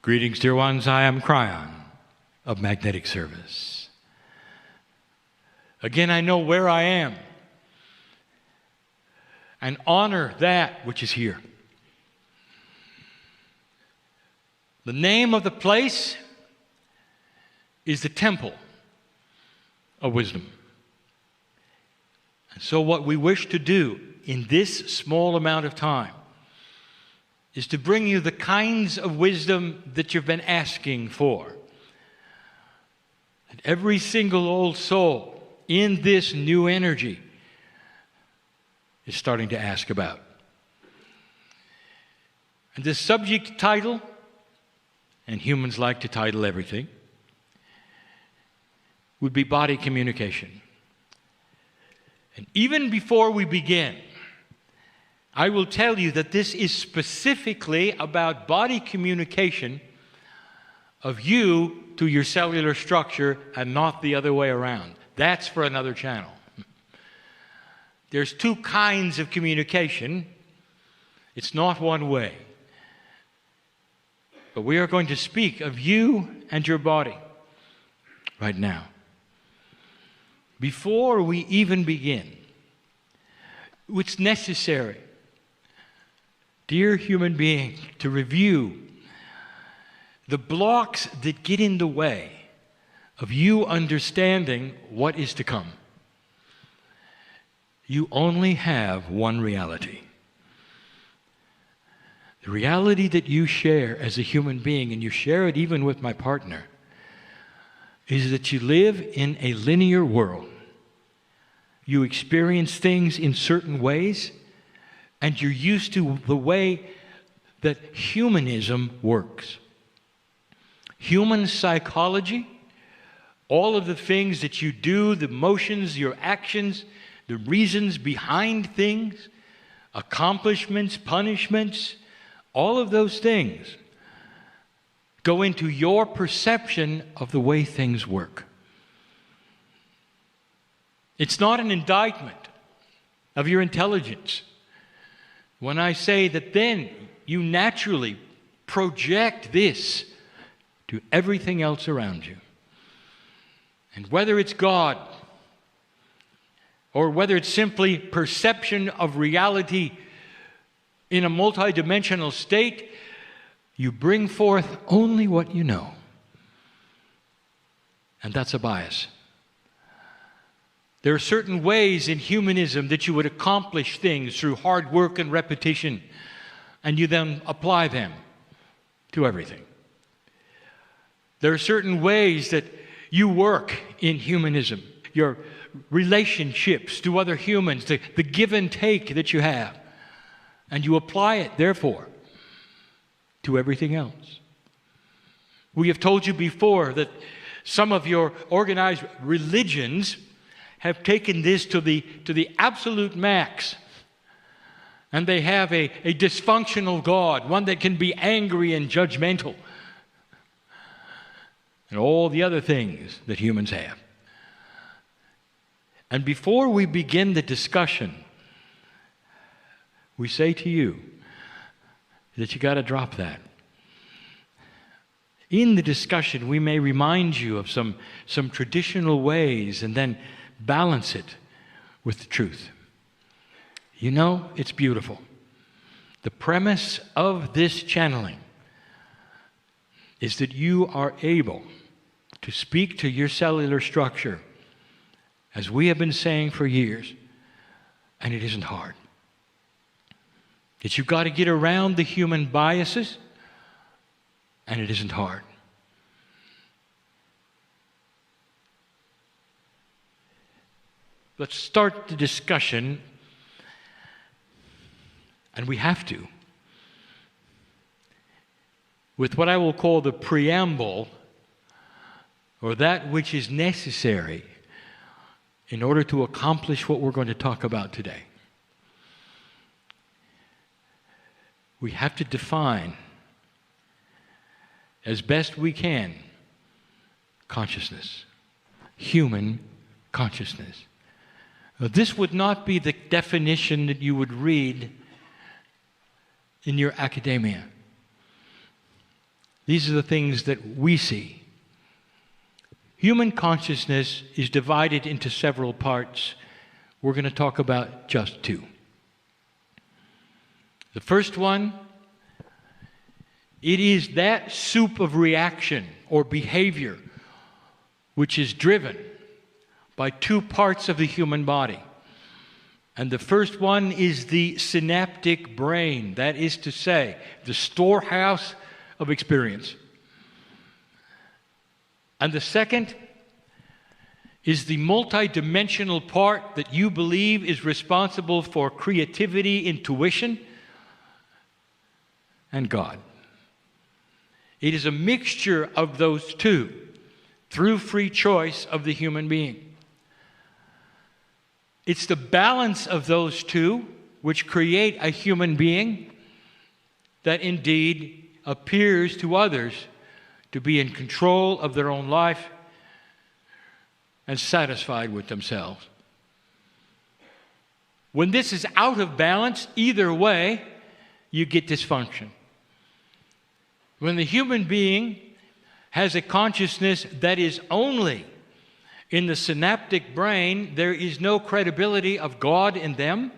Greetings, dear ones. I am Kryon of Magnetic Service. Again, I know where I am and honor that which is here. The name of the place is the Temple of Wisdom. And so what we wish to do in this small amount of time is to bring you the kinds of wisdom that you've been asking for. And every single old soul in this new energy is starting to ask about. And the subject title, and humans like to title everything, would be body communication. And even before we begin, I will tell you that this is specifically about body communication of you to your cellular structure and not the other way around. That's for another channel. There's two kinds of communication. It's not one way. But we are going to speak of you and your body right now. Before we even begin, it's necessary, dear human being, to review the blocks that get in the way of you understanding what is to come. You only have one reality. The reality that you share as a human being, and you share it even with my partner, is that you live in a linear world. You experience things in certain ways, and you're used to the way that humanism works. Human psychology, all of the things that you do, the motions, your actions, the reasons behind things, accomplishments, punishments, all of those things go into your perception of the way things work. It's not an indictment of your intelligence when I say that then you naturally project this to everything else around you. And whether it's God or whether it's simply perception of reality in a multidimensional state, you bring forth only what you know. And that's a bias. There are certain ways in humanism that you would accomplish things through hard work and repetition, and you then apply them to everything. There are certain ways that you work in humanism, your relationships to other humans, the give and take that you have, and you apply it, therefore, to everything else. We have told you before that some of your organized religions have taken this to the absolute max. And they have a dysfunctional God, one that can be angry and judgmental, and all the other things that humans have. And before we begin the discussion, we say to you that you got to drop that. In the discussion, we may remind you of some traditional ways and then balance it with the truth. You know, it's beautiful. The premise of this channeling is that you are able to speak to your cellular structure, as we have been saying for years, and it isn't hard. That you've got to get around the human biases, and it isn't hard. Let's start the discussion, and we have to, with what I will call the preamble, or that which is necessary in order to accomplish what we're going to talk about today. We have to define, as best we can, consciousness, human consciousness. Now, this would not be the definition that you would read in your academia. These are the things that we see. Human consciousness is divided into several parts. We're going to talk about just two. The first one, it is that soup of reaction or behavior which is driven by two parts of the human body. And the first one is the synaptic brain, that is to say, the storehouse of experience. And the second is the multidimensional part that you believe is responsible for creativity, intuition, and God. It is a mixture of those two through free choice of the human being. It's the balance of those two which create a human being that indeed appears to others to be in control of their own life and satisfied with themselves. When this is out of balance, either way, you get dysfunction. When the human being has a consciousness that is only in the synaptic brain, there is no credibility of God in them.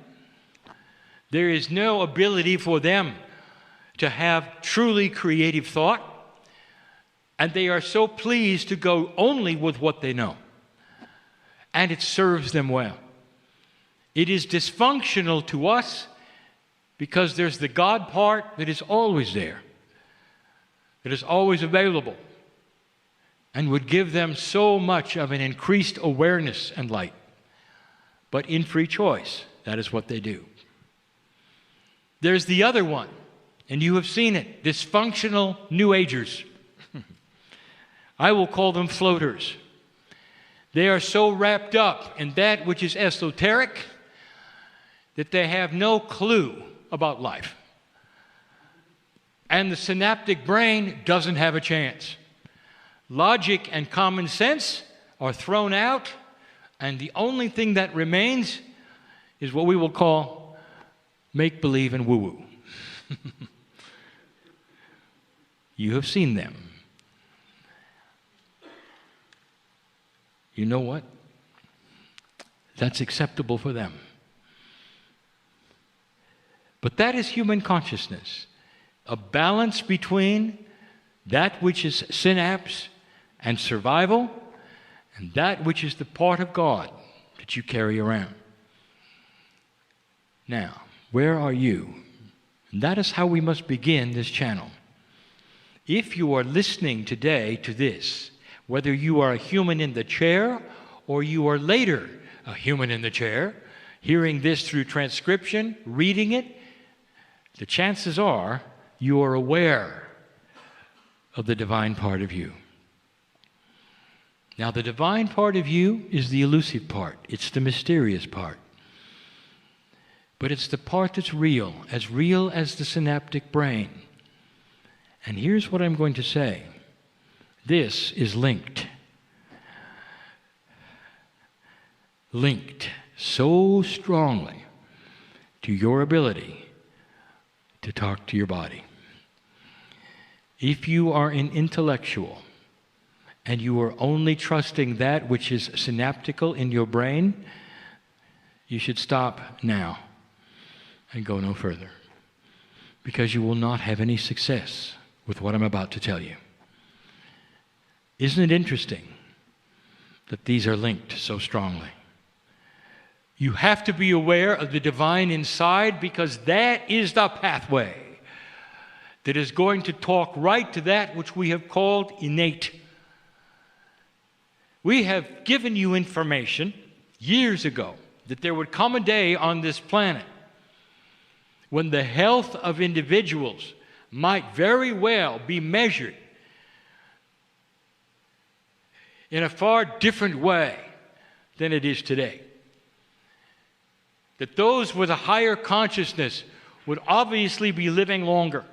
There is no ability for them to have truly creative thought. And they are so pleased to go only with what they know. And it serves them well. It is dysfunctional to us because there's the God part that is always there, that is always available, and would give them so much of an increased awareness and light. But in free choice, that is what they do. There's the other one, and you have seen it, dysfunctional New Agers. I will call them floaters. They are so wrapped up in that which is esoteric that they have no clue about life. And the synaptic brain doesn't have a chance. Logic and common sense are thrown out, and the only thing that remains is what we will call make-believe and woo-woo. You have seen them. You know what? That's acceptable for them. But that is human consciousness. A balance between that which is synapse and survival and that which is the part of God that you carry around. Now, where are you? And that is how we must begin this channel. If you are listening today to this, whether you are a human in the chair or you are later a human in the chair, hearing this through transcription, reading it, the chances are you are aware of the divine part of you. Now, the divine part of you is the elusive part. It's the mysterious part. But it's the part that's real as the synaptic brain. And here's what I'm going to say. This is linked so strongly to your ability to talk to your body. If you are an intellectual and you are only trusting that which is synaptical in your brain, you should stop now and go no further, because you will not have any success with what I'm about to tell you. Isn't it interesting that these are linked so strongly? You have to be aware of the divine inside, because that is the pathway that is going to talk right to that which we have called innate. We have given you information years ago that there would come a day on this planet when the health of individuals might very well be measured in a far different way than it is today. That those with a higher consciousness would obviously be living longer,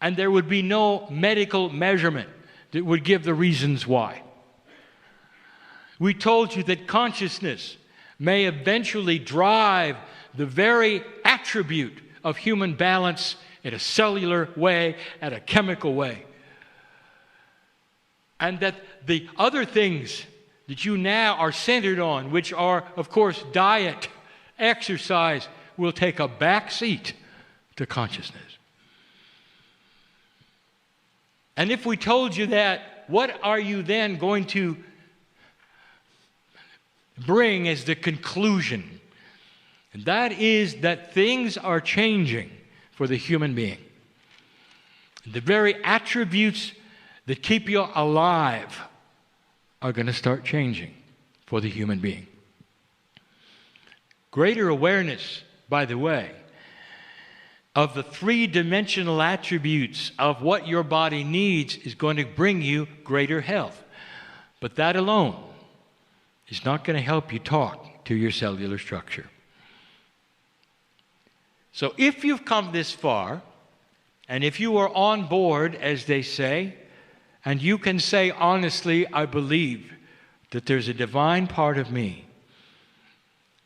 and there would be no medical measurement that would give the reasons why. We told you that consciousness may eventually drive the very attribute of human balance in a cellular way, at a chemical way. And that the other things that you now are centered on, which are, of course, diet, exercise, will take a back seat to consciousness. And if we told you that, what are you then going to bring as the conclusion? And that is that things are changing for the human being. The very attributes that keep you alive are going to start changing for the human being. Greater awareness, by the way, of the three-dimensional attributes of what your body needs is going to bring you greater health. But that alone is not going to help you talk to your cellular structure. So if you've come this far, and if you are on board, as they say, and you can say honestly, I believe that there's a divine part of me,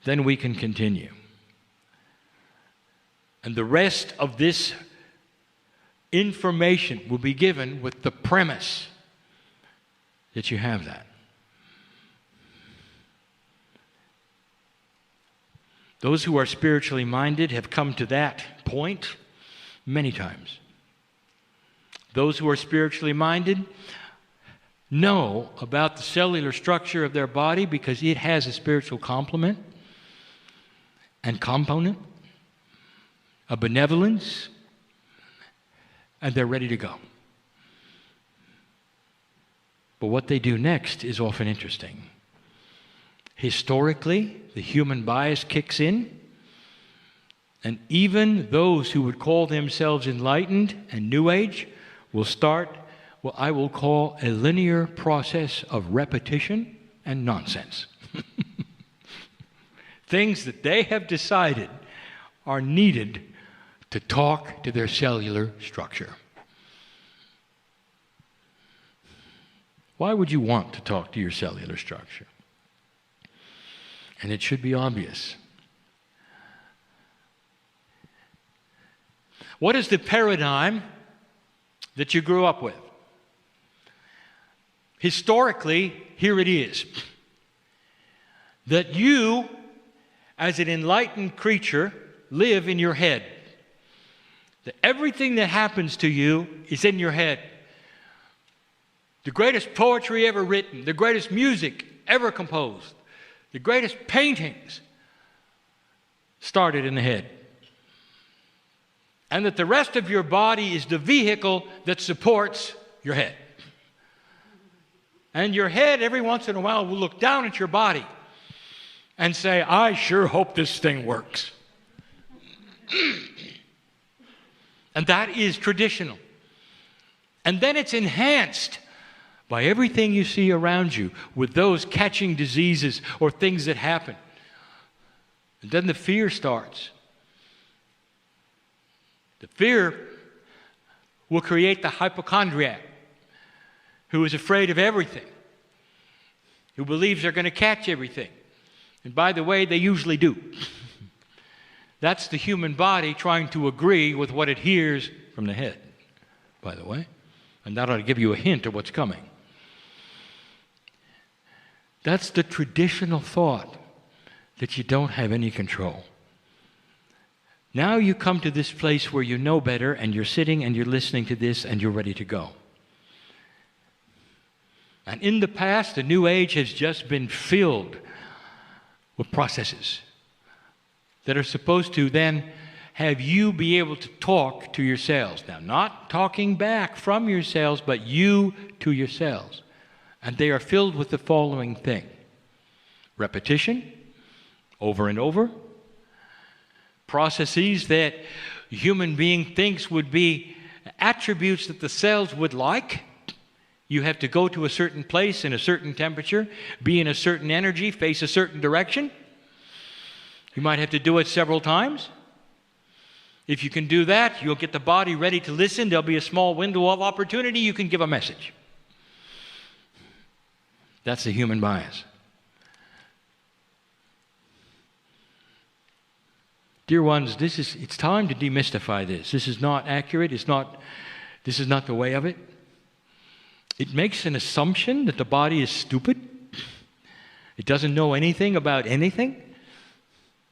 then we can continue. And the rest of this information will be given with the premise that you have that. Those who are spiritually minded have come to that point many times. Those who are spiritually minded know about the cellular structure of their body because it has a spiritual complement and component, a benevolence, and they're ready to go. But what they do next is often interesting. Historically, the human bias kicks in, and even those who would call themselves enlightened and New Age will start what I will call a linear process of repetition and nonsense. Things that they have decided are needed to talk to their cellular structure. Why would you want to talk to your cellular structure? And it should be obvious. What is the paradigm that you grew up with? Historically, here it is. That you, as an enlightened creature, live in your head. That everything that happens to you is in your head. The greatest poetry ever written, the greatest music ever composed, the greatest paintings started in the head. And that the rest of your body is the vehicle that supports your head. And your head, every once in a while, will look down at your body and say, I sure hope this thing works. And that is traditional. And then it's enhanced by everything you see around you with those catching diseases or things that happen. And then the fear starts. The fear will create the hypochondriac who is afraid of everything, who believes they're going to catch everything. And by the way, they usually do. That's the human body trying to agree with what it hears from the head, by the way. And that ought to give you a hint of what's coming. That's the traditional thought that you don't have any control. Now you come to this place where you know better and you're sitting and you're listening to this and you're ready to go. And in the past, the New Age has just been filled with processes that are supposed to then have you be able to talk to your cells. Now, not talking back from your cells, but you to your cells. And they are filled with the following thing: repetition, over and over, processes that a human being thinks would be attributes that the cells would like. You have to go to a certain place in a certain temperature, be in a certain energy, face a certain direction. You might have to do it several times. If you can do that, you'll get the body ready to listen. There'll be a small window of opportunity. You can give a message. That's the human bias. Dear ones, it's time to demystify this. This is not accurate. This is not the way of it. It makes an assumption that the body is stupid. It doesn't know anything about anything.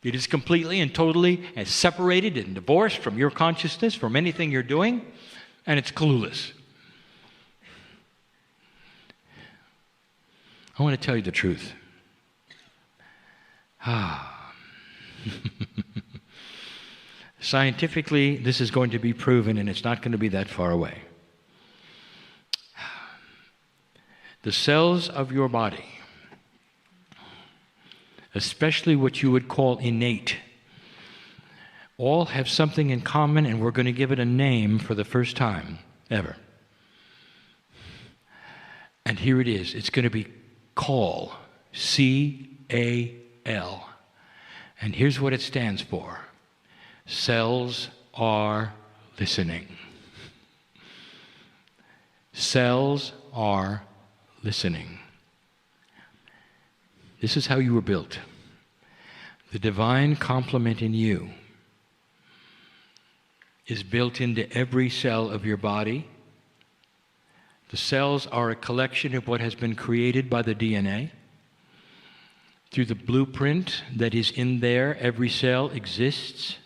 It is completely and totally separated and divorced from your consciousness, from anything you're doing, and it's clueless. I want to tell you the truth. Scientifically, this is going to be proven, and it's not going to be that far away. The cells of your body, especially what you would call innate, all have something in common, and we're going to give it a name for the first time ever. And here it is. It's going to be CAL, C-A-L. And here's what it stands for. Cells are listening. Cells are listening. This is how you were built. The divine complement in you is built into every cell of your body. The cells are a collection of what has been created by the DNA. Through the blueprint that is in there, every cell exists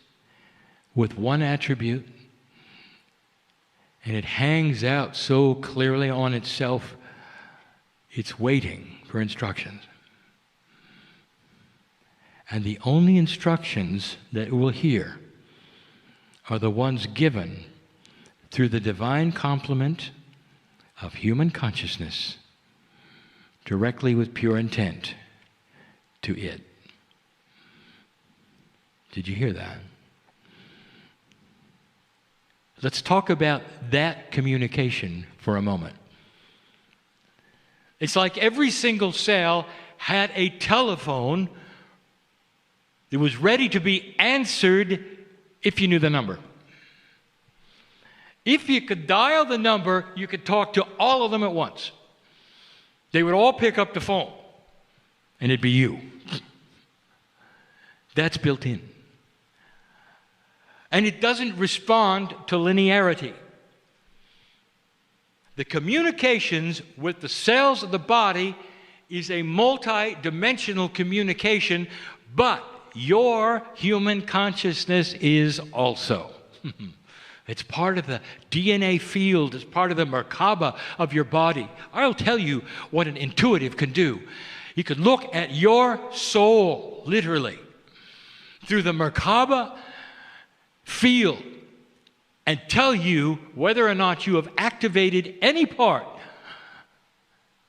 with one attribute, and it hangs out so clearly on itself, it's waiting for instructions. And the only instructions that it will hear are the ones given through the divine complement of human consciousness, directly with pure intent to it. Did you hear that? Let's talk about that communication for a moment. It's like every single cell had a telephone that was ready to be answered if you knew the number. If you could dial the number, you could talk to all of them at once. They would all pick up the phone, and it'd be you. That's built in. And it doesn't respond to linearity. The communications with the cells of the body is a multi-dimensional communication, but your human consciousness is also. It's part of the DNA field. It's part of the Merkaba of your body. I'll tell you what an intuitive can do. He could look at your soul, literally, through the Merkaba field and tell you whether or not you have activated any part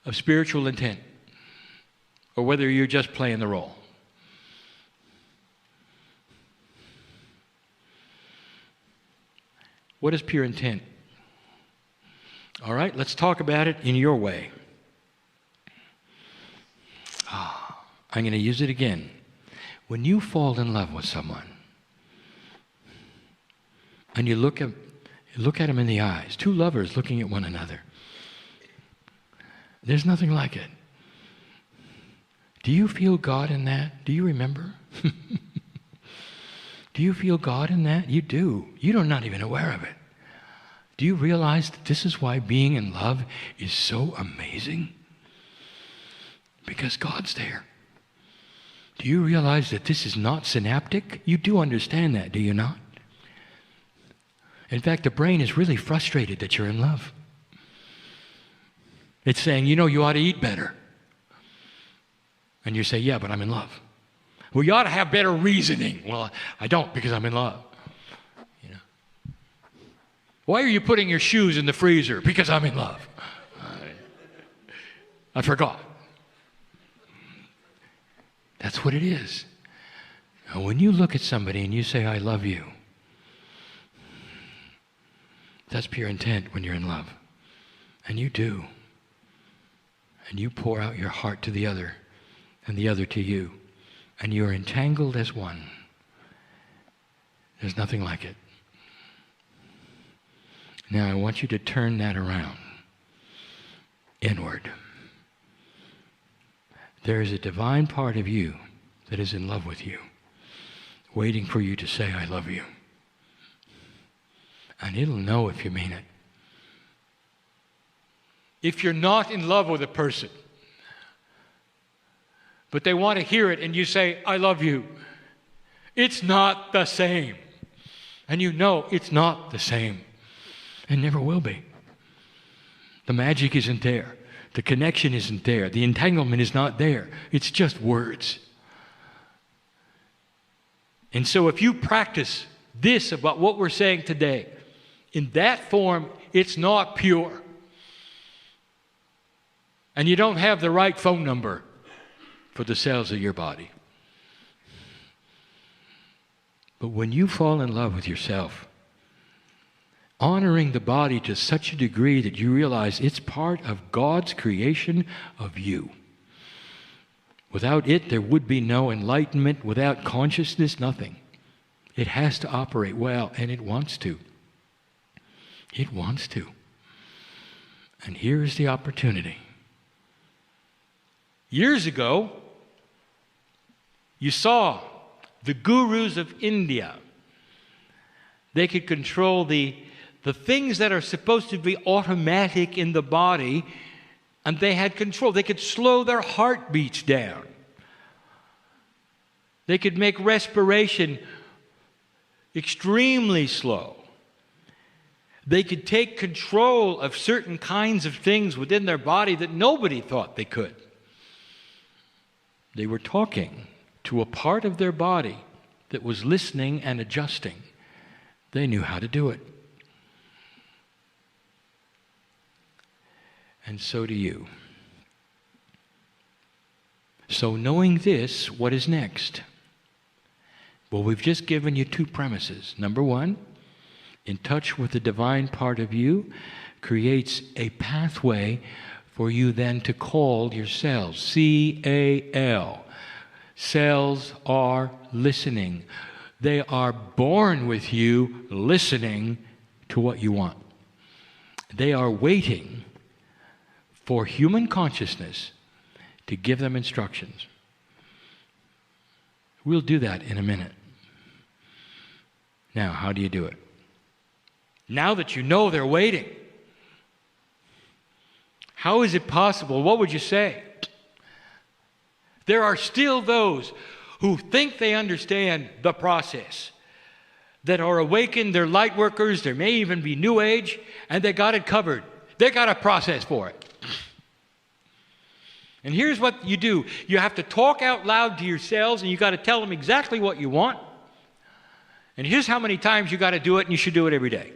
of spiritual intent or whether you're just playing the role. What is pure intent? All right, let's talk about it in your way. I'm going to use it again. When you fall in love with someone, and you look at them in the eyes, two lovers looking at one another, there's nothing like it. Do you feel God in that? Do you remember? Do you feel God in that? You do. You're not even aware of it. Do you realize that this is why being in love is so amazing? Because God's there. Do you realize that this is not synaptic? You do understand that, do you not? In fact, the brain is really frustrated that you're in love. It's saying, you ought to eat better. And you say, yeah, but I'm in love. Well, you ought to have better reasoning. Well, I don't because I'm in love. Why are you putting your shoes in the freezer? Because I'm in love. I forgot. That's what it is. Now, when you look at somebody and you say, I love you, that's pure intent when you're in love. And you do. And you pour out your heart to the other and the other to you. And you're entangled as one. There's nothing like it. Now I want you to turn that around. Inward. There is a divine part of you that is in love with you, waiting for you to say, I love you. And it'll know if you mean it. if you're not in love with a person, but they want to hear it and you say, I love you. It's not the same. And you know it's not the same. It never will be. The magic isn't there. The connection isn't there. The entanglement is not there. It's just words. And so if you practice this about what we're saying today, in that form, it's not pure. And you don't have the right phone number for the cells of your body. But when you fall in love with yourself, honoring the body to such a degree that you realize it's part of God's creation of you. Without it, there would be no enlightenment. Without consciousness, nothing. It has to operate well, and it wants to. It wants to. And here is the opportunity. Years ago, you saw the gurus of India. They could control the things that are supposed to be automatic in the body, and they had control. They could slow their heartbeats down. They could make respiration extremely slow. They could take control of certain kinds of things within their body that nobody thought they could. They were talking to a part of their body that was listening and adjusting. They knew how to do it. And so do you. So knowing this, what is next? Well, we've just given you two premises. Number one, in touch with the divine part of you creates a pathway for you then to call your cells. C-A-L. Cells are listening. They are born with you listening to what you want. They are waiting for human consciousness to give them instructions. We'll do that in a minute. Now, how do you do it? Now that you know they're waiting, how is it possible? What would you say? There are still those who think they understand the process, that are awakened, they're light workers, there may even be New Age, and they got it covered. They got a process for it. And here's what you do. You have to talk out loud to yourselves, and you got to tell them exactly what you want. And here's how many times you got to do it, and you should do it every day.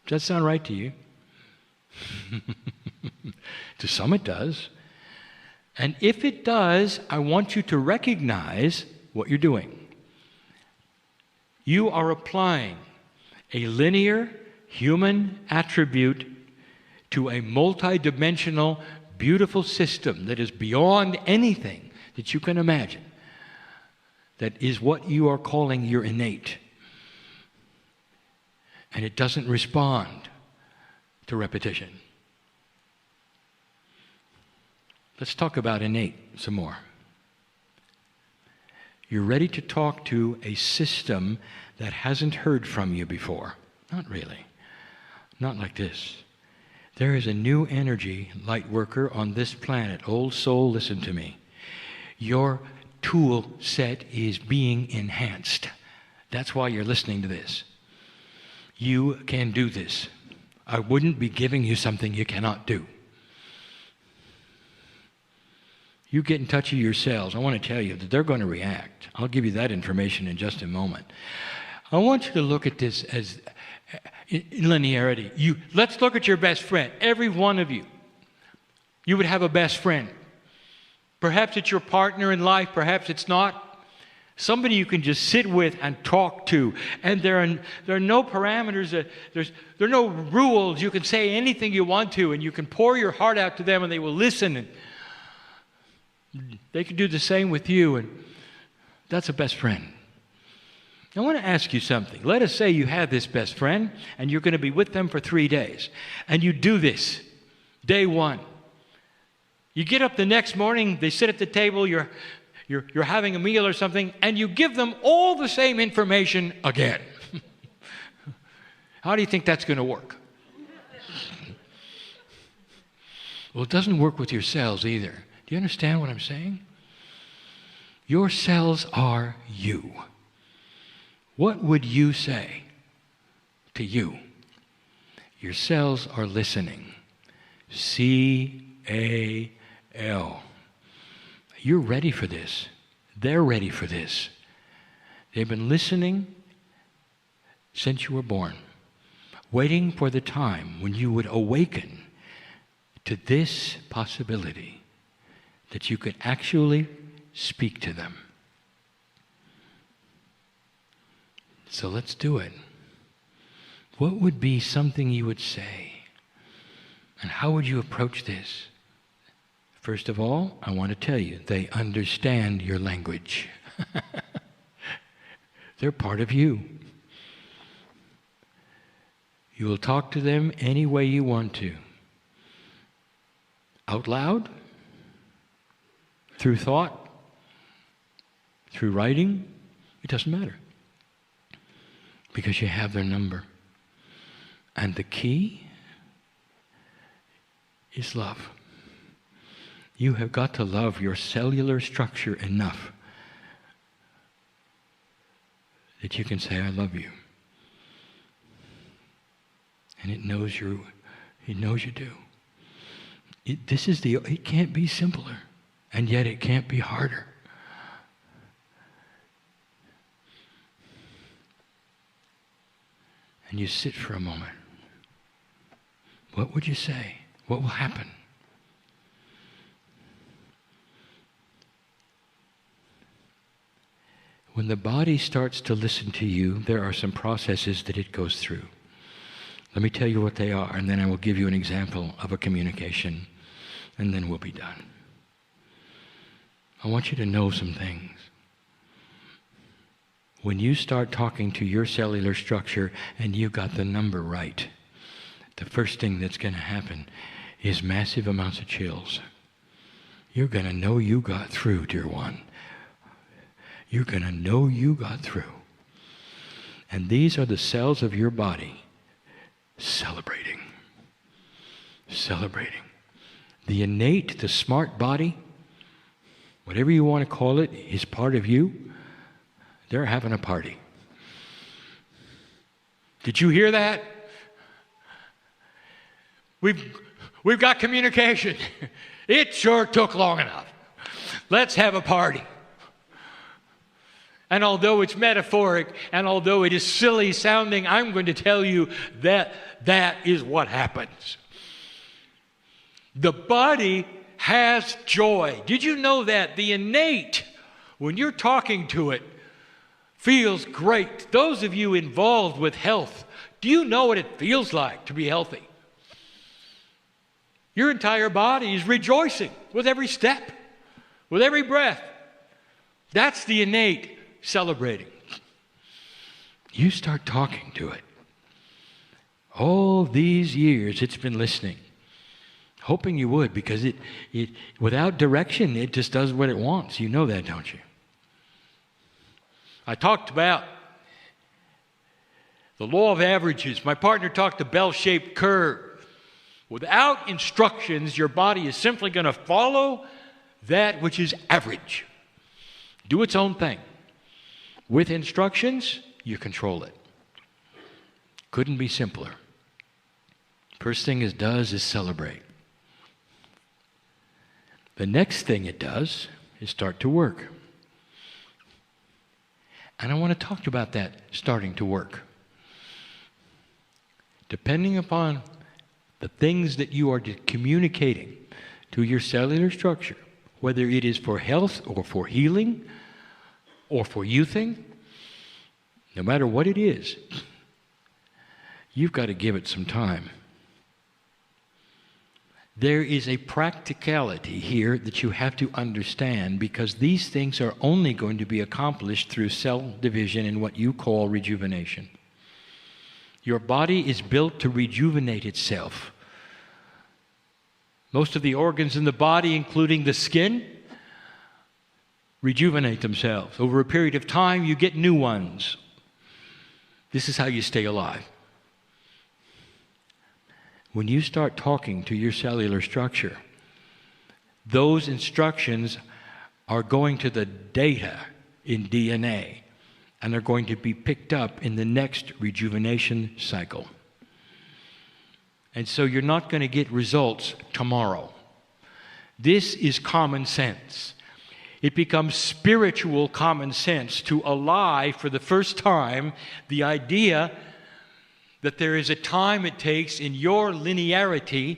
Does that sound right to you? To some it does. And if it does, I want you to recognize what you're doing. You are applying a linear human attribute to a multidimensional, beautiful system that is beyond anything that you can imagine. That is what you are calling your innate. And it doesn't respond to repetition. Let's talk about innate some more. You're ready to talk to a system that hasn't heard from you before. Not really. Not like this. There is a new energy, light worker, on this planet. Old soul, listen to me. Your tool set is being enhanced. That's why you're listening to this. You can do this. I wouldn't be giving you something you cannot do. You get in touch with your cells. I want to tell you that they're going to react. I'll give you that information in just a moment. I want you to look at this as in linearity. Let's look at your best friend. Every one of you. You would have a best friend. Perhaps it's your partner in life. Perhaps it's not. Somebody you can just sit with and talk to. And there are no parameters. There are no rules. You can say anything you want to, and you can pour your heart out to them, and they will listen. And they can do the same with you, and that's a best friend. I want to ask you something. Let us say you have this best friend, and you're going to be with them for 3 days. And you do this. Day one. You get up the next morning, they sit at the table, you're having a meal or something, and you give them all the same information again. How do you think that's going to work? Well, it doesn't work with your cells either. Do you understand what I'm saying? Your cells are you. What would you say to you? Your cells are listening. C-A-L. You're ready for this. They're ready for this. They've been listening since you were born, waiting for the time when you would awaken to this possibility that you could actually speak to them. So let's do it. What would be something you would say? And how would you approach this? First of all, I want to tell you, they understand your language. They're part of you. You will talk to them any way you want to. Out loud, through thought, through writing, it doesn't matter. Because you have their number. And the key is love. You have got to love your cellular structure enough that you can say, I love you. And it knows you do. It can't be simpler, and yet it can't be harder. And you sit for a moment. What would you say? What will happen? When the body starts to listen to you, there are some processes that it goes through. Let me tell you what they are, and then I will give you an example of a communication, and then we'll be done. I want you to know some things. When you start talking to your cellular structure and you got the number right, the first thing that's going to happen is massive amounts of chills. You're going to know you got through, dear one. You're going to know you got through. And these are the cells of your body celebrating. Celebrating. The innate, the smart body, whatever you want to call it, is part of you. They're having a party. Did you hear that? We've got communication. It sure took long enough. Let's have a party. And although it's metaphoric, and although it is silly sounding, I'm going to tell you that that is what happens. The body has joy. Did you know that? The innate, when you're talking to it, feels great. Those of you involved with health, do you know what it feels like to be healthy? Your entire body is rejoicing with every step, with every breath. That's the innate celebrating. You start talking to it. All these years it's been listening, hoping you would, because it without direction, it just does what it wants. You know that, don't you? I talked about the law of averages. My partner talked the bell-shaped curve. Without instructions, your body is simply going to follow that which is average. Do its own thing. With instructions, you control it. Couldn't be simpler. First thing it does is celebrate. The next thing it does is start to work. And I want to talk about that starting to work. Depending upon the things that you are communicating to your cellular structure, whether it is for health or for healing or for youthing, no matter what it is, you've got to give it some time. There is a practicality here that you have to understand, because these things are only going to be accomplished through cell division and what you call rejuvenation. Your body is built to rejuvenate itself. Most of the organs in the body, including the skin, rejuvenate themselves. Over a period of time, you get new ones. This is how you stay alive. When you start talking to your cellular structure, those instructions are going to the data in DNA and are going to be picked up in the next rejuvenation cycle. And so you're not going to get results tomorrow. This is common sense. It becomes spiritual common sense to ally for the first time the idea that there is a time it takes in your linearity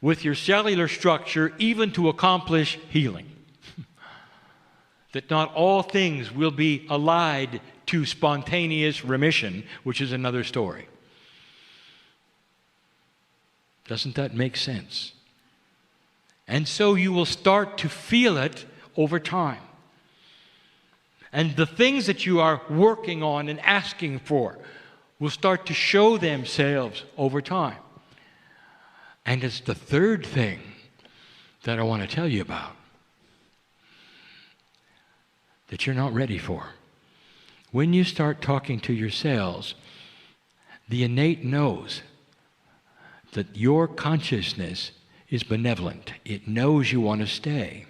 with your cellular structure even to accomplish healing. That not all things will be allied to spontaneous remission, which is another story. Doesn't that make sense? And so you will start to feel it over time. And the things that you are working on and asking for will start to show themselves over time. And it's the third thing that I want to tell you about that you're not ready for. When you start talking to your cells, the innate knows that your consciousness is benevolent. It knows you want to stay.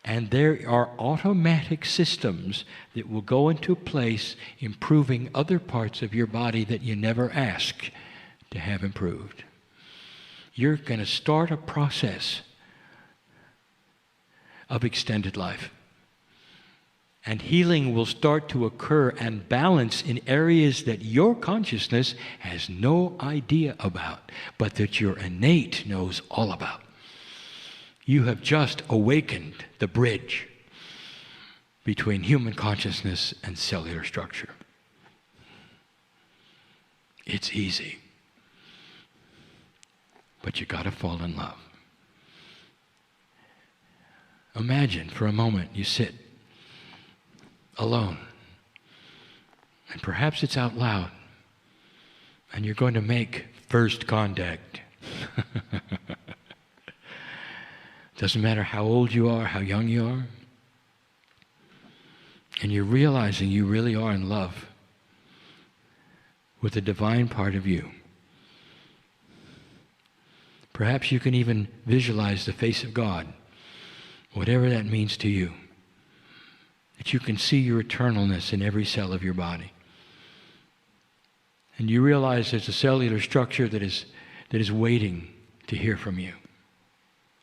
And there are automatic systems that will go into place improving other parts of your body that you never asked to have improved. You're going to start a process of extended life. And healing will start to occur and balance in areas that your consciousness has no idea about, but that your innate knows all about. You have just awakened the bridge between human consciousness and cellular structure. It's easy, but you got to fall in love. Imagine for a moment you sit alone, and perhaps it's out loud, and you're going to make first contact. Doesn't matter how old you are, how young you are, and you're realizing you really are in love with the divine part of you. Perhaps you can even visualize the face of God, whatever that means to you. That you can see your eternalness in every cell of your body. And you realize there's a cellular structure that is waiting to hear from you.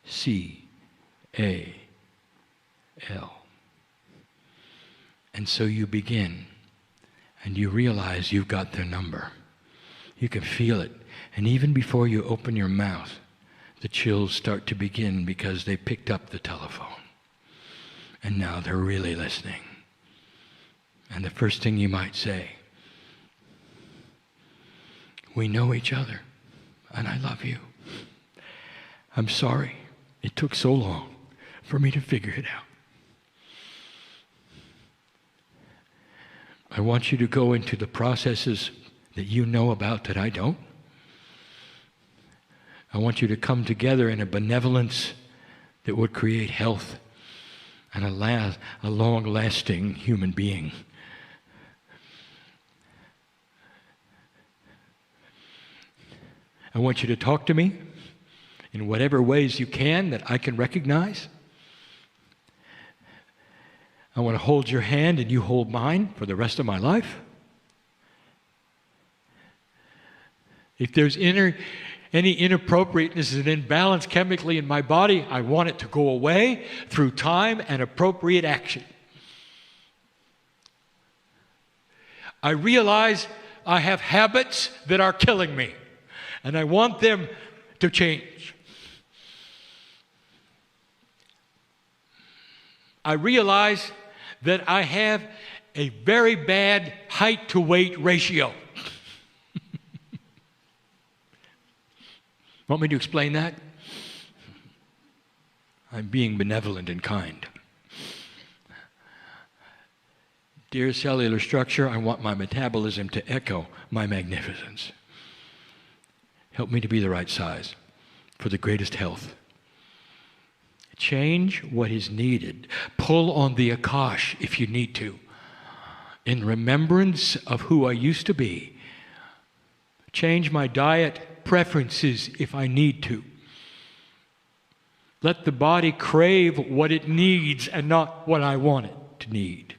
C-A-L. And so you begin, and you realize you've got their number. You can feel it. And even before you open your mouth, the chills start to begin because they picked up the telephone. And now they're really listening. And the first thing you might say, we know each other, and I love you. I'm sorry it took so long for me to figure it out. I want you to go into the processes that you know about that I don't. I want you to come together in a benevolence that would create health and a long-lasting human being. I want you to talk to me in whatever ways you can that I can recognize. I want to hold your hand and you hold mine for the rest of my life. If there's any inappropriateness and imbalance chemically in my body, I want it to go away through time and appropriate action. I realize I have habits that are killing me, and I want them to change. I realize that I have a very bad height to weight ratio. Want me to explain that? I'm being benevolent and kind. Dear cellular structure, I want my metabolism to echo my magnificence. Help me to be the right size for the greatest health. Change what is needed. Pull on the Akash if you need to. In remembrance of who I used to be. Change my diet preferences if I need to. Let the body crave what it needs and not what I want it to need.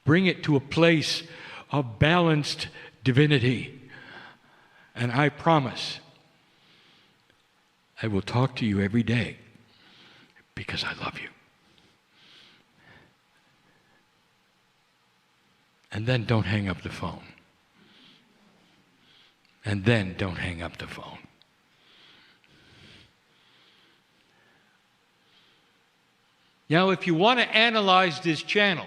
Bring it to a place of balanced divinity. And I promise I will talk to you every day because I love you. And then don't hang up the phone. And then don't hang up the phone. Now, if you want to analyze this channel,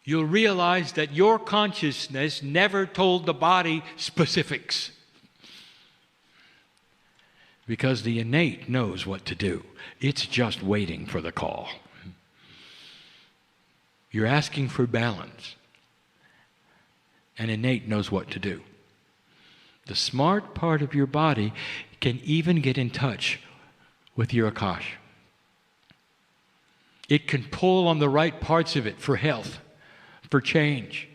you'll realize that your consciousness never told the body specifics. Because the innate knows what to do. It's just waiting for the call. You're asking for balance. And innate knows what to do. The smart part of your body can even get in touch with your Akash. It can pull on the right parts of it for health, for change,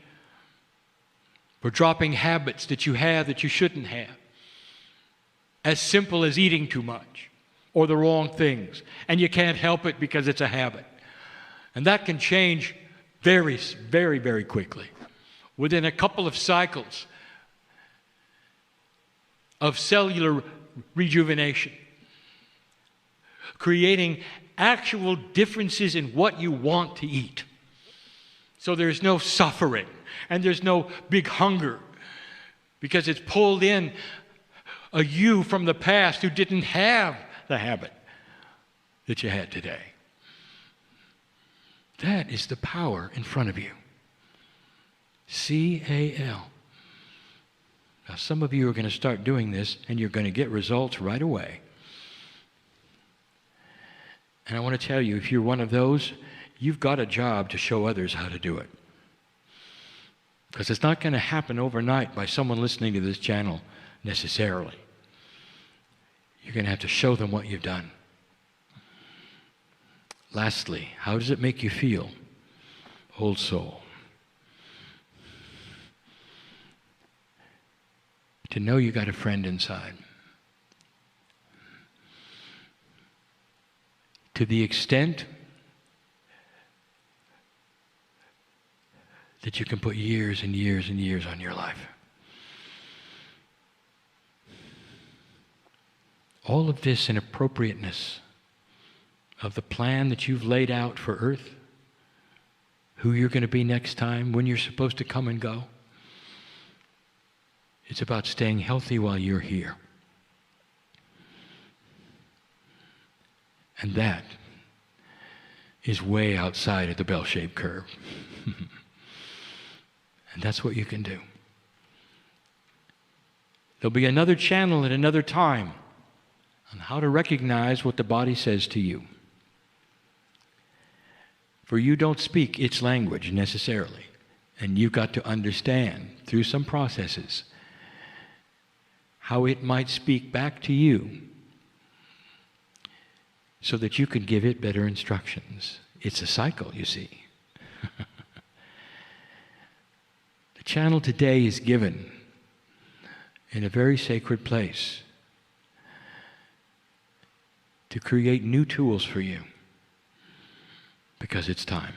for dropping habits that you have that you shouldn't have. As simple as eating too much or the wrong things. And you can't help it because it's a habit. And that can change very, very, very quickly. Within a couple of cycles of cellular rejuvenation. Creating actual differences in what you want to eat. So there's no suffering and there's no big hunger because it's pulled in a you from the past who didn't have the habit that you had today. That is the power in front of you. CAL. Now some of you are going to start doing this and you're going to get results right away. And I want to tell you, if you're one of those, you've got a job to show others how to do it. Because it's not going to happen overnight by someone listening to this channel necessarily. You're going to have to show them what you've done. Lastly, how does it make you feel? Old soul. To know you got a friend inside. To the extent that you can put years and years and years on your life. All of this in appropriateness of the plan that you've laid out for Earth, who you're going to be next time, when you're supposed to come and go. It's about staying healthy while you're here. And that is way outside of the bell-shaped curve. And that's what you can do. There'll be another channel at another time on how to recognize what the body says to you. For you don't speak its language necessarily. And you've got to understand through some processes how it might speak back to you so that you can give it better instructions. It's a cycle, you see. The channel today is given in a very sacred place to create new tools for you because it's time.